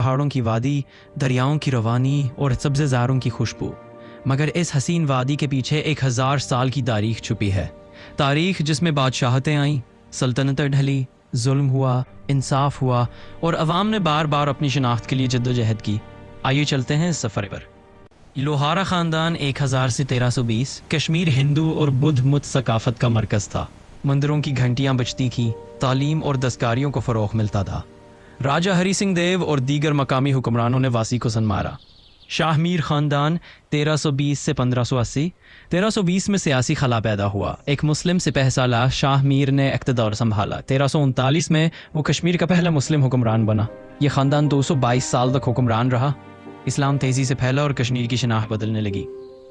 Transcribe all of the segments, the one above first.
पहाड़ों की वादी, दरियाओं की रवानी और सब्ज़ेज़ारों की खुशबू। मगर इस हसीन वादी के पीछे 1000 साल की तारीख छुपी है। तारीख जिसमें बादशाहतें आईं, सल्तनतें ढली, जुल्म हुआ, इंसाफ हुआ और अवाम ने बार बार अपनी शनाख्त के लिए जद्दोजहद की। आइए चलते हैं इस सफ़र पर। लोहारा ख़ानदान 1000 से 1320 कश्मीर हिंदू और बुद्ध मत सकाफत का मरकज़ था। मंदिरों की घंटियाँ बजती थीं, तालीम और दस्तकारियों को फ़रोग़ मिलता था। राजा हरी सिंह देव और दीगर मकामी हुक्मरानों ने वासी को सनमारा। शाह मीर ख़ानदान 1320 से 1580। 1320 में सियासी खला पैदा हुआ। एक मुस्लिम सिपहसालार शाह मीर ने इक़्तिदार संभाला। 1339 में वो कश्मीर का पहला मुस्लिम हुक्मरान बना। ये ख़ानदान 222 साल तक हुक्मरान रहा। इस्लाम तेज़ी से फैला और कश्मीर की शनाख्त बदलने लगी।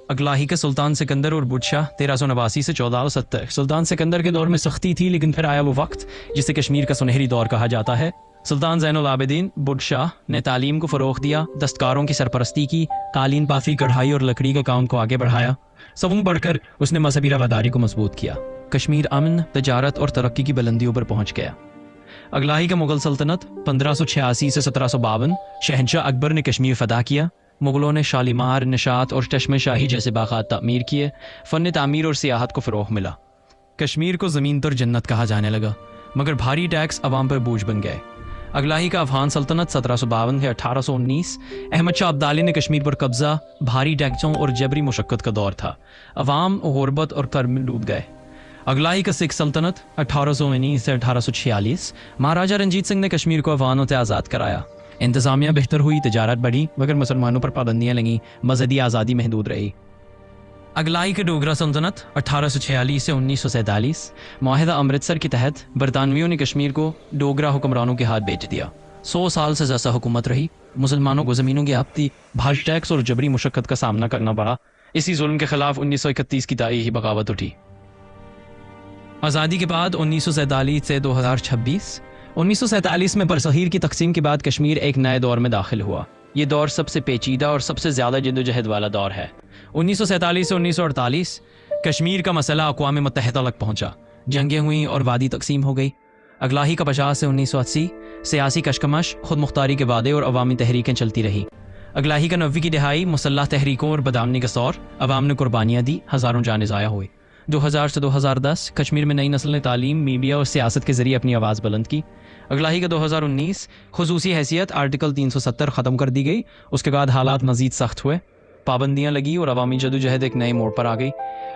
अगलाही के सुल्तान सिकंदर और बुदशाह 1389 से 1470। सुल्तान सिकंदर के दौर में सख्ती थी, लेकिन फिर आया वो वक्त जिसे कश्मीर का सुनहरी दौर कहा जाता है। सुल्तान ज़ैनुल आबिदीन बुदशाह ने तालीम को फ़रोग़ दिया, दस्तकारों की सरपरस्ती की, कालीन, पाफी, कढ़ाई और लकड़ी के काम को आगे बढ़ाया। सबों बढ़कर उसने मजहबी रवादारी को मजबूत किया। कश्मीर अमन, तजारत और तरक्की की बुलंदियों पर पहुँच गया। अगलाही का मुग़ल सल्तनत 1586 से 1752। शहंशाह अकबर ने कश्मीर फ़तह किया। मुग़लों ने शालीमार, निशात और चश्मे शाही जैसे बाग़ात तामीर किए। फ़न तामीर और सियाहत को फ़रोग़ मिला। कश्मीर को ज़मीन तर जन्नत कहा जाने लगा, मगर भारी टैक्स अवाम पर बोझ बन गए। अगलाही का अफ़गान सल्तनत 1752 से 1819। अहमद शाह अब्दाली ने कश्मीर पर कब्ज़ा, भारी टैक्सों और जबरी मुशक्क़त का दौर था। अवाम गुरबत और कर्म में डूब गए। अगलाही का सिख सल्तनत 1819 से 1846। महाराजा रंजीत सिंह ने कश्मीर को अफ़गानों से आज़ाद कराया। इंतज़ामिया बेहतर हुई, तजारत बढ़ी, मगर मुसलमानों पर पाबंदियाँ लगीं, मज़हबी आज़ादी महदूद रही। अगलाई के डोगरा सल्तनत 1846 से 1947। माहिदा अमृतसर के तहत बरतानवियों ने कश्मीर को डोगरा हुक्मरानों के हाथ बेच दिया। 100 साल से ज़्यादा हुकूमत रही। मुसलमानों को ज़मीनों की आबती, भारी टैक्स और जबरी मुशक्क़त का सामना करना पड़ा। इसी जुल्म के खिलाफ 1931 की तारीख़ी बगावत उठी। आज़ादी के बाद 1947 से 2026। 1947 में बरसग़ीर की तकसीम के बाद कश्मीर एक नए दौर में दाखिल हुआ। ये दौर सबसे पेचीदा और सबसे ज़्यादा जद्दोजहद वाला दौर है। 1947 से 1948 कश्मीर का मसला अक़वाम मुत्तहिदा तक पहुँचा। जंगें हुई और वादी तकसीम हो गई। अगलाही का 50 से 1980 सियासी कशकमश, खुद मुख्तारी के वादे और अवामी तहरीकें चलती रही। अगलाही का 90 की दहाई मुसल्लह तहरीकों और बदामनी का सौर, अवाम ने कुर्बानियाँ दी, हज़ारों जानें ज़ाया हुई। 2000 से 2010 कश्मीर में नई नस्ल ने तालीम, मीडिया और सियासत के ज़रिए अपनी आवाज़ बुलंद की। अगलाही का 2019 खुसूसी हैसियत आर्टिकल 370 ख़त्म कर दी गई। उसके बाद हालात मज़ीद सख्त हुए, पाबंदियाँ लगी और अवामी जदोजहद एक नए मोड़ पर आ गई।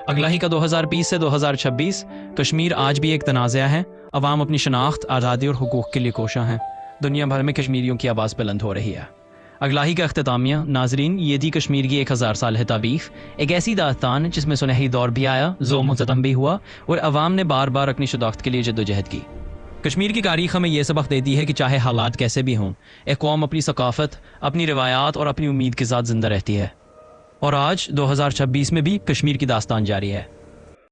अगलाही का 2020 से 2026 कश्मीर आज भी एक तनाज़ा है। अवाम अपनी शनाख्त, आज़ादी और हुकूक़ के लिए कोशां हैं। दुनिया भर में कश्मीरियों की आवाज़ बुलंद हो रही है। अगलाही का अख्तितामिया। नाजरीन, ये थी कश्मीर की 1000 साल है तारीख़। एक ऐसी दास्तान जिसमें सुनहरी दौर भी आया, ज़ुल्म सितम भी हुआ और अवाम ने बार बार अपनी शनाख्त के लिए जद्दोजहद की। कश्मीर की तारीख़ हमें यह सबक देती है कि चाहे हालात कैसे भी हों, एक कौम अपनी सकाफ़त, अपनी रिवायात और अपनी उम्मीद के साथ ज़िंदा रहती है। और आज 2026 में भी कश्मीर की दास्तान जारी है।